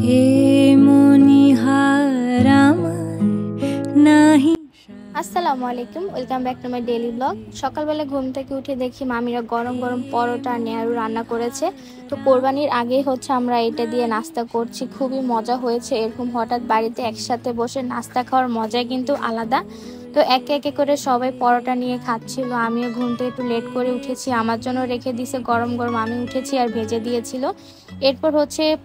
হে মনিহার আমায় নাহি। আসসালামু আলাইকুম, welcome back to my daily blog. সকালবেলা ঘুম থেকে উঠে দেখি মামিরা গরম গরম পরোটা নেয়ারু রান্না করেছে। তো কোরবানির আগেই আমরা এটা দিয়ে নাস্তা করছি, খুবই মজা হয়েছে। এরকম হঠাৎ বাড়িতে একসাথে বসে নাস্তা খাওয়ার মজাই কিন্তু আলাদা। তো একে একে করে সবাই পরোটা নিয়ে খাচ্ছিল। আমিও ঘুম থেকে একটু লেট করে উঠেছি, আমার জন্য রেখে দিয়েছে গরম গরম, আমি উঠেছি আর ভেজে দিয়েছিল। এরপর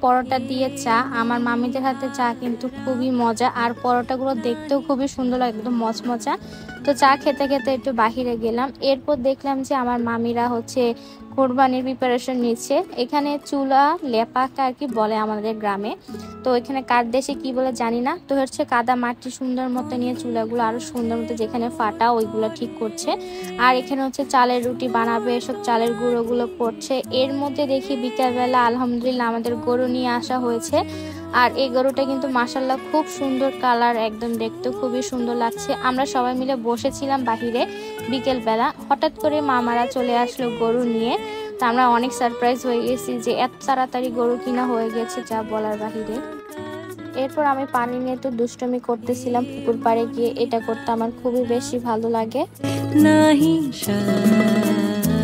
পরোটা দিয়ে চা। আমার মামিদের হাতে চা কিন্তু খুবই মজা, আর পরোটাগুলো দেখতেও খুবই সুন্দর, একদম মচমচা। তো চা খেতে খেতে একটু বাহিরে গেলাম। এরপর দেখলাম যে আমার মামিরা কোরবানির প্রিপারেশন নিচ্ছে। এখানে চুলা লেপাকা আর কি বলে আমাদের গ্রামে, তো এখানে কার দেশে কি বলে জানি না। তো কাদা মাটি সুন্দর মতো নিয়ে চুলাগুলো আরো সুন্দর মতো যেখানে ফাটা ওইগুলো ঠিক করছে। আর এখানে চালের রুটি বানাবে, এসব চালের গুঁড়োগুলো করছে। এর মধ্যে দেখি বিকালবেলা আলহামদুলিল্লাহ আমাদের গরু নিয়ে আসা হয়েছে। আর এই গরুটা কিন্তু মাশাআল্লাহ খুব সুন্দর কালার, একদম দেখতে খুবই সুন্দর লাগছে। আমরা সবাই মিলে বসেছিলাম বাহিরে বিকেল বেলা, হঠাৎ করে মামারা চলে আসলো গরু নিয়ে। তো আমরা অনেক সারপ্রাইজ হয়ে গেছি যে এত তাড়াতাড়ি গরু কিনা হয়ে গেছে, যা বলার বাহিরে। এরপর আমি পানি নিয়ে তো দুষ্টুমি করতেছিলাম পুকুর পাড়ে গিয়ে, এটা করতে আমার খুবই বেশি ভালো লাগে। নাহি সাজে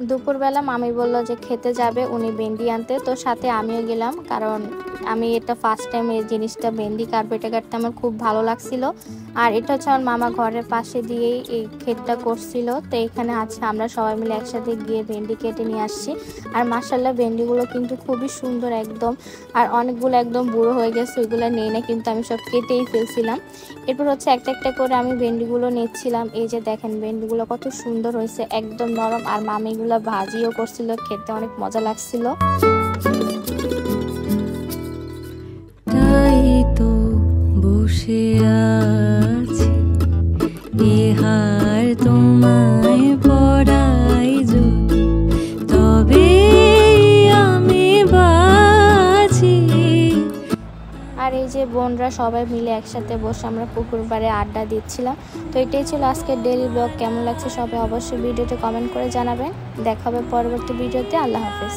দুপুরবেলা মামি বলল যে খেতে যাবে উনি ভেন্ডি আনতে, তো সাথে আমিও গেলাম, কারণ আমি এটা ফার্স্ট টাইম এই জিনিসটা ভেন্ডি কাটতে কাটতে আমার খুব ভালো লাগছিল। আর এটা আমার মামা ঘরের পাশে দিয়েই এই ক্ষেতটা করছিল। তো এখানে আমরা সবাই মিলে একসাথে গিয়ে ভেন্ডি কেটে নিয়ে আসছি। আর মাশাআল্লাহ ভেন্ডিগুলো কিন্তু খুবই সুন্দর একদম, আর অনেকগুলো একদম বুড়ো হয়ে গেছে, ওইগুলো নেই না, কিন্তু আমি সব কেটেই ফেলছিলাম। এরপর একটা একটা করে আমি ভেন্ডিগুলো নিচ্ছিলাম। এই যে দেখেন ভেন্ডিগুলো কত সুন্দর হয়েছে, একদম নরম। আর মামিগুলো ভাজিও করছিল, খেতে অনেক মজা লাগছিল। তাই তো বসে আছি, এহার তোমায় পড়াই যদি, তবে আমি বাঁচি। আর এই যে বোনরা সবাই মিলে একসাথে বসে আমরা পুকুর পাড়ে আড্ডা দিচ্ছিলাম। তো এটাই ছিল আজকের ডেইলি ব্লগ। কেমন লাগছে সবাই অবশ্যই ভিডিওতে কমেন্ট করে জানাবেন। দেখা হবে পরবর্তী ভিডিওতে। আল্লাহ হাফেজ।